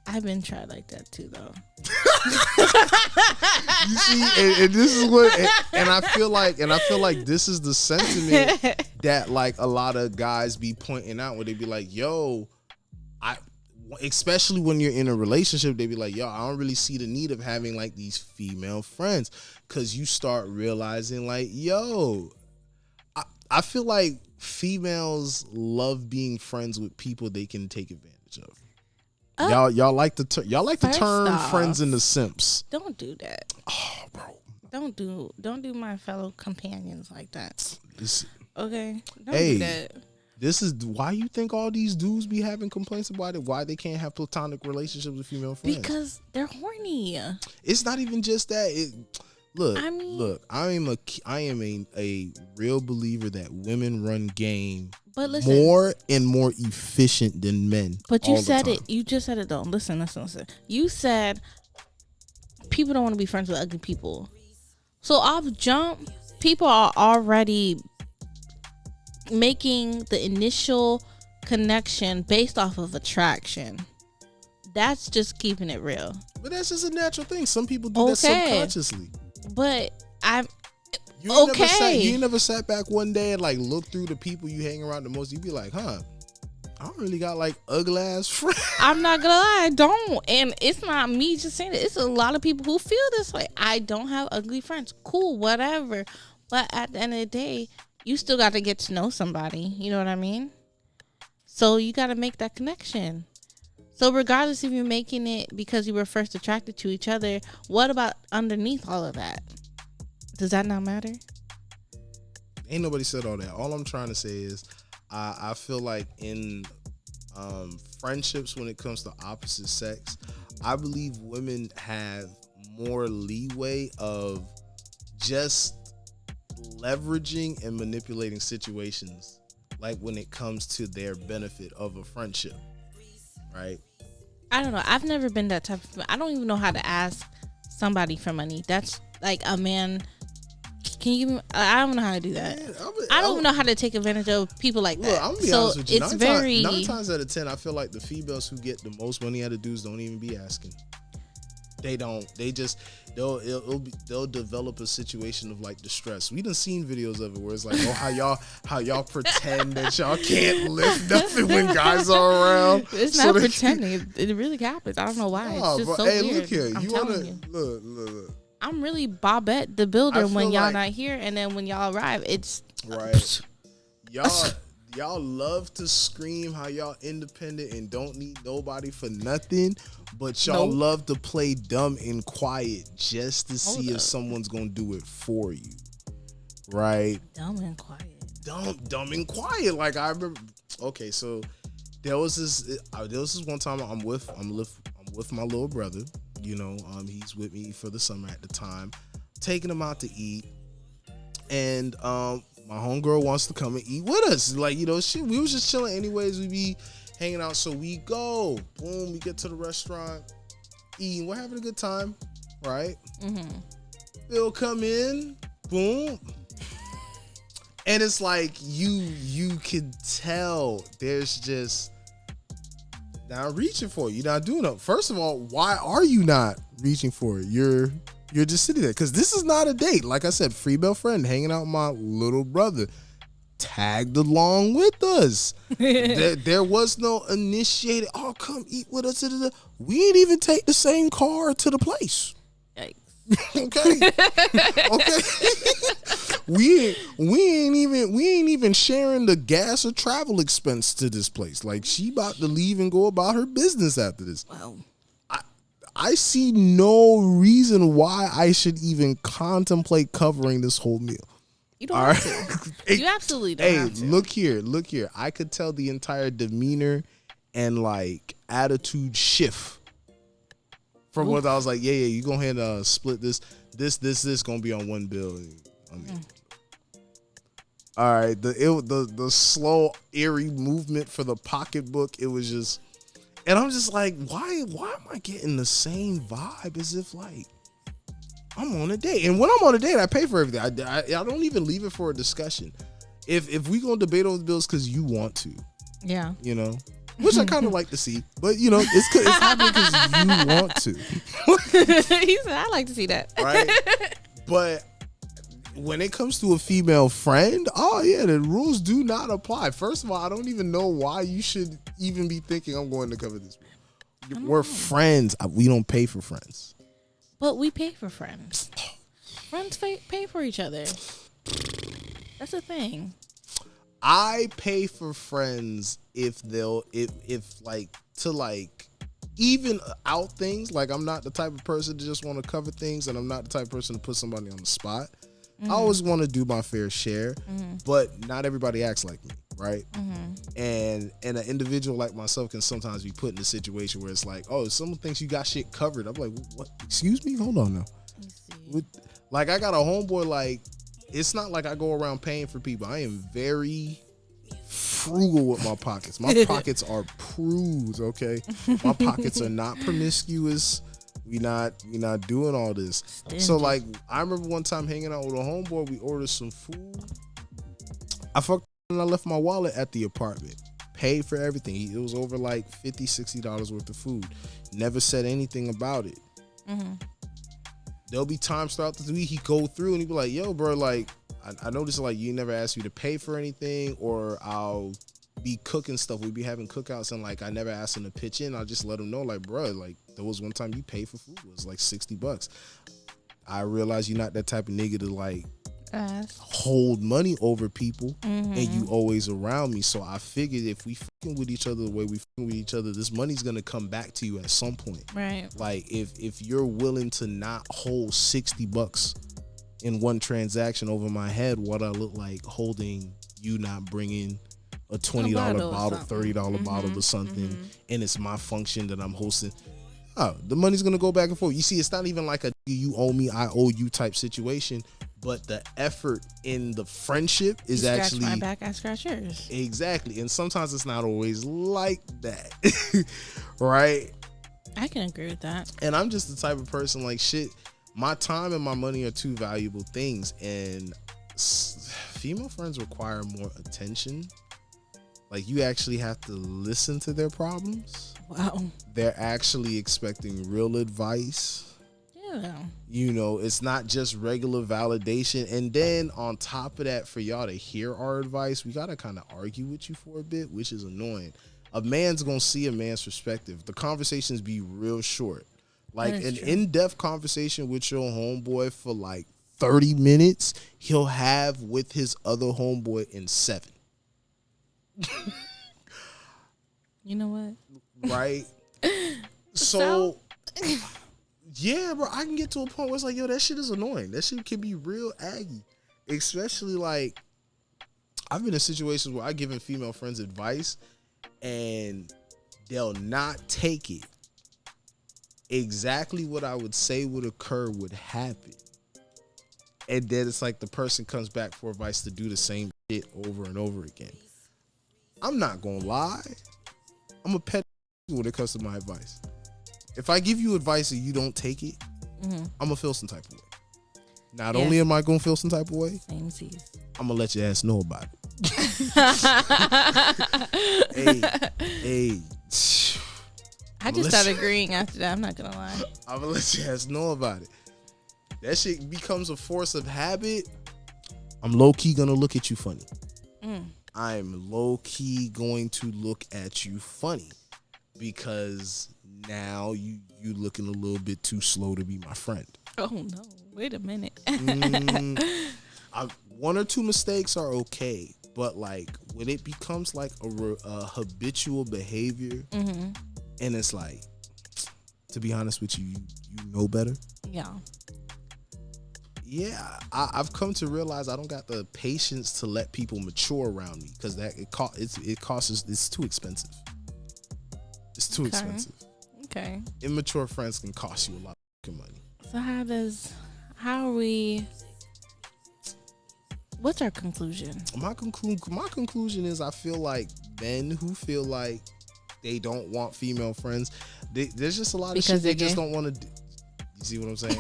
[SPEAKER 2] I've been tried like that too, though.
[SPEAKER 1] You see, and this is what, and I feel like this is the sentiment that like a lot of guys be pointing out, where they be like, yo, especially when you're in a relationship, they be like, yo, I don't really see the need of having like these female friends, because you start realizing like, yo, I feel like females love being friends with people they can take advantage of. Y'all like to turn friends into simps.
[SPEAKER 2] Don't do that.
[SPEAKER 1] Oh, bro.
[SPEAKER 2] Don't do my fellow companions like that. Okay? Don't
[SPEAKER 1] do
[SPEAKER 2] that.
[SPEAKER 1] This is why you think all these dudes be having complaints about it. Why they can't have platonic relationships with female friends?
[SPEAKER 2] Because they're horny.
[SPEAKER 1] It's not even just that. Look, I am a real believer that women run game, but listen, more and more efficient than men.
[SPEAKER 2] But you said it. You just said it though. Listen. You said people don't want to be friends with ugly people. So off jump, people are already making the initial connection based off of attraction. That's just keeping it real.
[SPEAKER 1] But that's just a natural thing. Some people do that subconsciously.
[SPEAKER 2] But you
[SPEAKER 1] ain't never sat back one day and like looked through the people you hang around the most. You be like, huh, I don't really got like ugly ass friends.
[SPEAKER 2] I'm not gonna lie, I don't. And it's not me just saying it. It's a lot of people who feel this way. I don't have ugly friends. Cool, whatever. But at the end of the day, you still got to get to know somebody. You know what I mean? So you got to make that connection. So regardless if you're making it because you were first attracted to each other, what about underneath all of that? Does that not matter?
[SPEAKER 1] Ain't nobody said all that. All I'm trying to say is I feel like in friendships, when it comes to opposite sex, I believe women have more leeway of just leveraging and manipulating situations, like when it comes to their benefit of a friendship, right?
[SPEAKER 2] I don't know. I've never been that type of. I don't even know how to ask somebody for money. That's like a man. Can you give me? I don't know how to do that. I don't even know how to take advantage of people like that.
[SPEAKER 1] Look, I'm gonna be honest with you. Nine times out of 10, I feel like the females who get the most money out of dudes don't even be asking. They don't. They just they'll develop a situation of like distress. We done seen videos of it where it's like, oh, how y'all pretend that y'all can't lift nothing when guys are around.
[SPEAKER 2] It's not pretending. It really happens. I don't know why. It's just so
[SPEAKER 1] hey,
[SPEAKER 2] weird.
[SPEAKER 1] Look here.
[SPEAKER 2] I'm
[SPEAKER 1] You
[SPEAKER 2] telling
[SPEAKER 1] wanna
[SPEAKER 2] you.
[SPEAKER 1] look.
[SPEAKER 2] I'm really Bobette the builder when y'all
[SPEAKER 1] like,
[SPEAKER 2] not here, and then when y'all arrive, it's
[SPEAKER 1] right. Y'all love to scream how y'all independent and don't need nobody for nothing, but y'all love to play dumb and quiet just to see if someone's gonna do it for you, right?
[SPEAKER 2] Dumb and quiet.
[SPEAKER 1] Dumb and quiet. Like I remember. Okay, so there was this one time I'm with my little brother. You know, he's with me for the summer at the time, taking him out to eat, and my homegirl wants to come and eat with us. Like, you know, shit, we was just chilling anyways. We be hanging out. So we go. Boom, we get to the restaurant, eating. We're having a good time, right? Mm-hmm. Bill come in. Boom. And it's like you can tell there's just not reaching for it. You're not doing it. First of all, why are you not reaching for it? You're just sitting there because this is not a date. Like I said, free bell friend hanging out with my little brother, tagged along with us. there was no initiated. Oh, come eat with us. We ain't even take the same car to the place.
[SPEAKER 2] Yikes.
[SPEAKER 1] Okay. we ain't even sharing the gas or travel expense to this place. Like, she about to leave and go about her business after this.
[SPEAKER 2] Wow.
[SPEAKER 1] I see no reason why I should even contemplate covering this whole meal.
[SPEAKER 2] You don't have to. You absolutely don't have to.
[SPEAKER 1] Hey, look here. I could tell the entire demeanor and like attitude shift from what I was like, yeah, you go ahead and split this gonna be on one bill. All right, the slow, eerie movement for the pocketbook. It was just. And I'm just like, why am I getting the same vibe as if like I'm on a date? And when I'm on a date, I pay for everything. I don't even leave it for a discussion. If we gonna debate over the bills because you want to,
[SPEAKER 2] yeah,
[SPEAKER 1] you know, which I kind of like to see, but you know, it's happening because you want to.
[SPEAKER 2] He said, I like to see that,
[SPEAKER 1] right? But when it comes to a female friend, oh yeah, the rules do not apply. First of all, I don't even know why you should even be thinking I'm going to cover this. We're friends. We don't pay for friends.
[SPEAKER 2] But we pay for friends. Friends pay for each other. That's a thing.
[SPEAKER 1] I pay for friends if like to like even out things. Like, I'm not the type of person to just want to cover things, and I'm not the type of person to put somebody on the spot. Mm-hmm. I always want to do my fair share, but not everybody acts like me, right? Mm-hmm. And an individual like myself can sometimes be put in a situation where it's like, oh, someone thinks you got shit covered. I'm like, what? Excuse me? Hold on now. Like, I got a homeboy, like, it's not like I go around paying for people. I am very frugal with my pockets. My pockets are prudes, okay? My pockets are not promiscuous. We not doing all this. Stingy. So like, I remember one time hanging out with a homeboy. We ordered some food. I fucked and I left my wallet at the apartment. Paid for everything. It was over like $50, $60 worth of food. Never said anything about it. Mm-hmm. There'll be times throughout the week he go through and he be like, yo, bro, like, I noticed like you never asked me to pay for anything, or I'll be cooking stuff. We be having cookouts and like I never asked him to pitch in. I'll just let him know, like, bro, like, there was one time you paid for food. It was like $60. I realize you're not that type of nigga to like hold money over people, and you always around me. So I figured if we fucking with each other the way we fucking with each other, this money's gonna come back to you at some point.
[SPEAKER 2] Right.
[SPEAKER 1] Like if you're willing to not hold $60 in one transaction over my head, what I look like holding you not bringing a $20 bottle, $30 bottle or something, and it's my function that I'm hosting. Oh, the money's gonna go back and forth. You see, it's not even like a you owe me, I owe you type situation, but the effort in the friendship is you
[SPEAKER 2] actually scratch my back, I scratch yours.
[SPEAKER 1] Exactly, and sometimes it's not always like that, right?
[SPEAKER 2] I can agree with that.
[SPEAKER 1] And I'm just the type of person like shit. My time and my money are two valuable things, and female friends require more attention. Like, you actually have to listen to their problems.
[SPEAKER 2] Wow.
[SPEAKER 1] They're actually expecting real advice.
[SPEAKER 2] Yeah.
[SPEAKER 1] You know, it's not just regular validation. And then on top of that, for y'all to hear our advice, we got to kind of argue with you for a bit, which is annoying. A man's going to see a man's perspective. The conversations be real short. Like an in-depth conversation with your homeboy for like 30 minutes, he'll have with his other homeboy in 7.
[SPEAKER 2] You know what?
[SPEAKER 1] Right? So yeah, bro, I can get to a point where it's like, yo, that shit is annoying. That shit can be real aggy. Especially like, I've been in situations where I've given female friends advice and they'll not take it. Exactly what I would say would occur would happen. And then it's like the person comes back for advice to do the same shit over and over again. I'm not gonna lie. I'm a pet when it comes to my advice. If I give you advice and you don't take it, I'm gonna feel some type of way. Not only am I gonna feel some type of way, I'm gonna let your ass know about it. hey.
[SPEAKER 2] I just started agreeing after that. I'm not gonna lie.
[SPEAKER 1] I'm gonna let your ass know about it. That shit becomes a force of habit. I'm low key gonna look at you funny. I'm low key going to look at you funny because now you looking a little bit too slow to be my friend.
[SPEAKER 2] Oh no! Wait a minute.
[SPEAKER 1] 1 or 2 mistakes are okay, but like when it becomes like a habitual behavior, and it's like, to be honest with you, you know better. Yeah, I've come to realize I don't got the patience to let people mature around me because it costs. It's too expensive. It's too expensive.
[SPEAKER 2] Okay.
[SPEAKER 1] Immature friends can cost you a lot of money.
[SPEAKER 2] So what's our conclusion? My
[SPEAKER 1] conclusion is I feel like men who feel like they don't want female friends, there's just a lot of shit they just don't want to do. You see what I'm saying?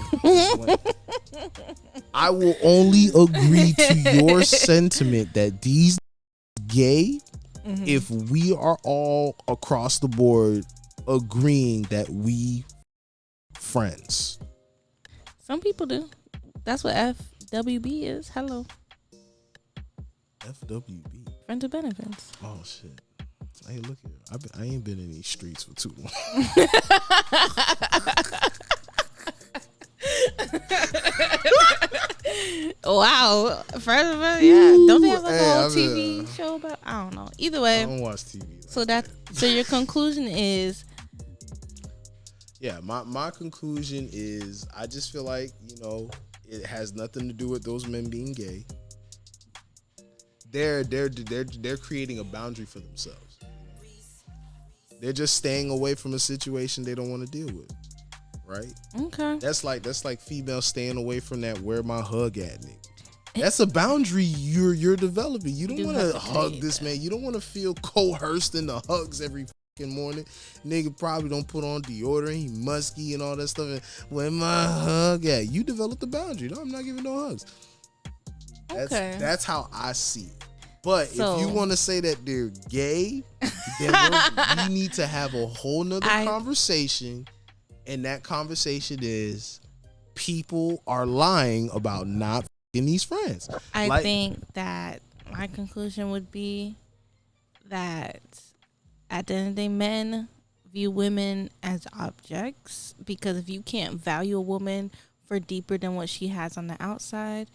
[SPEAKER 1] I will only agree to your sentiment that these gay if we are all across the board agreeing that we friends.
[SPEAKER 2] Some people do. That's what FWB is. Hello.
[SPEAKER 1] FWB.
[SPEAKER 2] Friends with benefits.
[SPEAKER 1] Oh shit. Hey, look here. I ain't been in these streets for too long.
[SPEAKER 2] Wow. First of all, yeah. Don't they have like a whole TV show about? I don't know. Either way.
[SPEAKER 1] I don't watch TV.
[SPEAKER 2] So your conclusion is?
[SPEAKER 1] Yeah, my conclusion is I just feel like, it has nothing to do with those men being gay. They're creating a boundary for themselves. They're just staying away from a situation they don't want to deal with. Right?
[SPEAKER 2] Okay.
[SPEAKER 1] That's like females staying away from that where my hug at, nigga. That's a boundary you're developing. You don't want to hug this man. You don't want to feel coerced into hugs every fucking morning. Nigga probably don't put on deodorant. He musky and all that stuff. And where my hug at? You develop the boundary. No, I'm not giving no hugs. That's how I see it. But if you want to say that they're gay, then we need to have a whole nother conversation. And that conversation is people are lying about not f***ing these friends.
[SPEAKER 2] I think that my conclusion would be that at the end of the day, men view women as objects, because if you can't value a woman for deeper than what she has on the outside,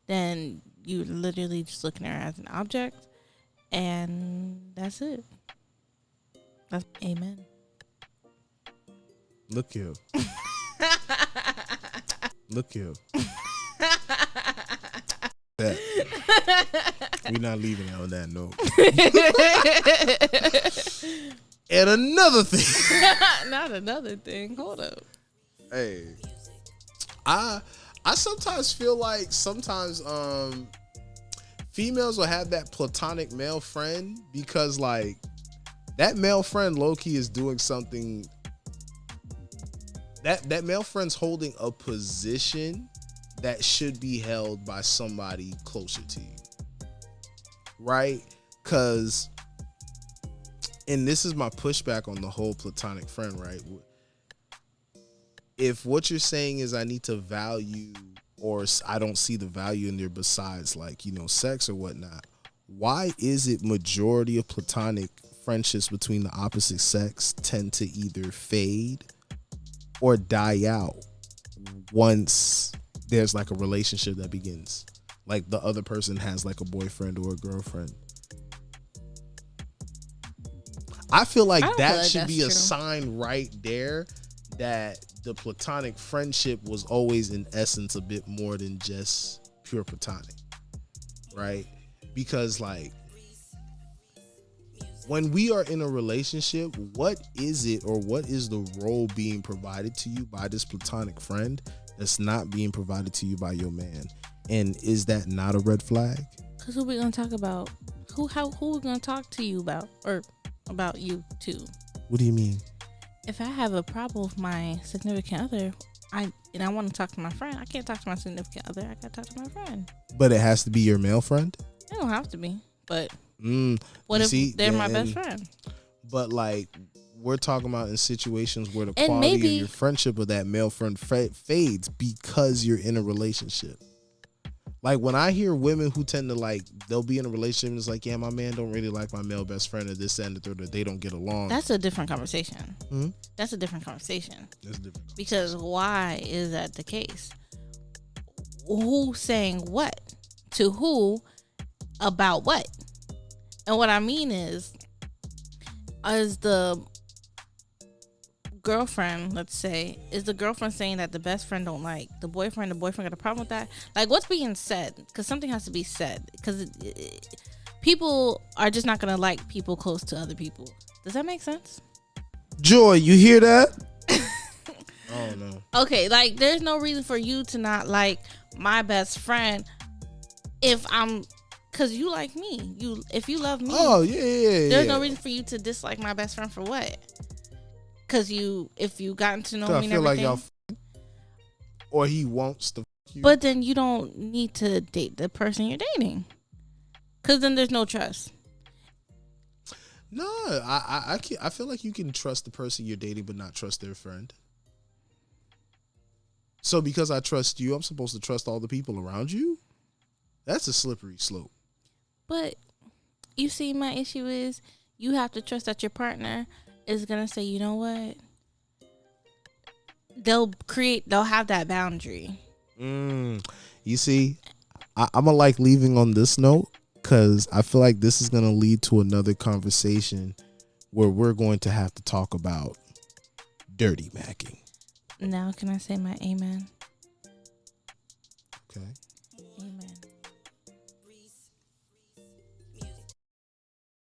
[SPEAKER 2] then you're literally just looking at her as an object, and that's it. That's amen.
[SPEAKER 1] Look here. Look here. We're not leaving it on that note. And another thing.
[SPEAKER 2] Not another thing. Hold up.
[SPEAKER 1] Hey. I sometimes feel like females will have that platonic male friend because like that male friend low-key is doing something. That male friend's holding a position that should be held by somebody closer to you. Right? Because And this is my pushback on the whole platonic friend, right? If what you're saying is I need to value, or I don't see the value in there besides like, you know, sex or whatnot, why is it majority of platonic friendships between the opposite sex tend to either fade or die out once there's like a relationship that begins? Like the other person has like a boyfriend or a girlfriend. I feel like that should be a sign right there that the platonic friendship was always in essence a bit more than just pure platonic, right? Because like when we are in a relationship, what is it, or what is the role being provided to you by this platonic friend that's not being provided to you by your man? And is that not a red flag?
[SPEAKER 2] Because who we gonna talk about? Who we gonna talk to you about, or about you too?
[SPEAKER 1] What do you mean?
[SPEAKER 2] If I have a problem with my significant other, I want to talk to my friend, I can't talk to my significant other. I gotta talk to my friend.
[SPEAKER 1] But it has to be your male friend?
[SPEAKER 2] It don't have to be. But what if they're my best friend?
[SPEAKER 1] But like, we're talking about in situations where the quality of your friendship with that male friend fades because you're in a relationship. Like when I hear women who tend to like, they'll be in a relationship and it's like, yeah, my man don't really like my male best friend, or this and the third, or they don't get along.
[SPEAKER 2] That's a different conversation. That's a different conversation.
[SPEAKER 1] That's different.
[SPEAKER 2] Because why is that the case? Who's saying what to who about what? And what I mean is the girlfriend, let's say, is the girlfriend saying that the best friend don't like the boyfriend got a problem with that? Like, what's being said? Because something has to be said. Because people are just not going to like people close to other people. Does that make sense?
[SPEAKER 1] JOIE, you hear that? Oh, no.
[SPEAKER 2] Okay, like, there's no reason for you to not like my best friend because you like me. If you love me.
[SPEAKER 1] Oh, yeah.
[SPEAKER 2] There's no reason for you to dislike my best friend for what? Because if you gotten to know me and everything. Like y'all
[SPEAKER 1] or he wants to you.
[SPEAKER 2] But then you don't need to date the person you're dating. Because then there's no trust.
[SPEAKER 1] No, I feel like you can trust the person you're dating but not trust their friend. So because I trust you, I'm supposed to trust all the people around you? That's a slippery slope.
[SPEAKER 2] But you see, my issue is you have to trust that your partner is going to say, you know what? They'll have that boundary.
[SPEAKER 1] You see, I'm going to like leaving on this note because I feel like this is going to lead to another conversation where we're going to have to talk about dirty macking.
[SPEAKER 2] Now can I say my amen?
[SPEAKER 1] Okay.